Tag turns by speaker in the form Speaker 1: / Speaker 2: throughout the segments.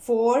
Speaker 1: 4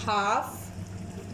Speaker 1: ½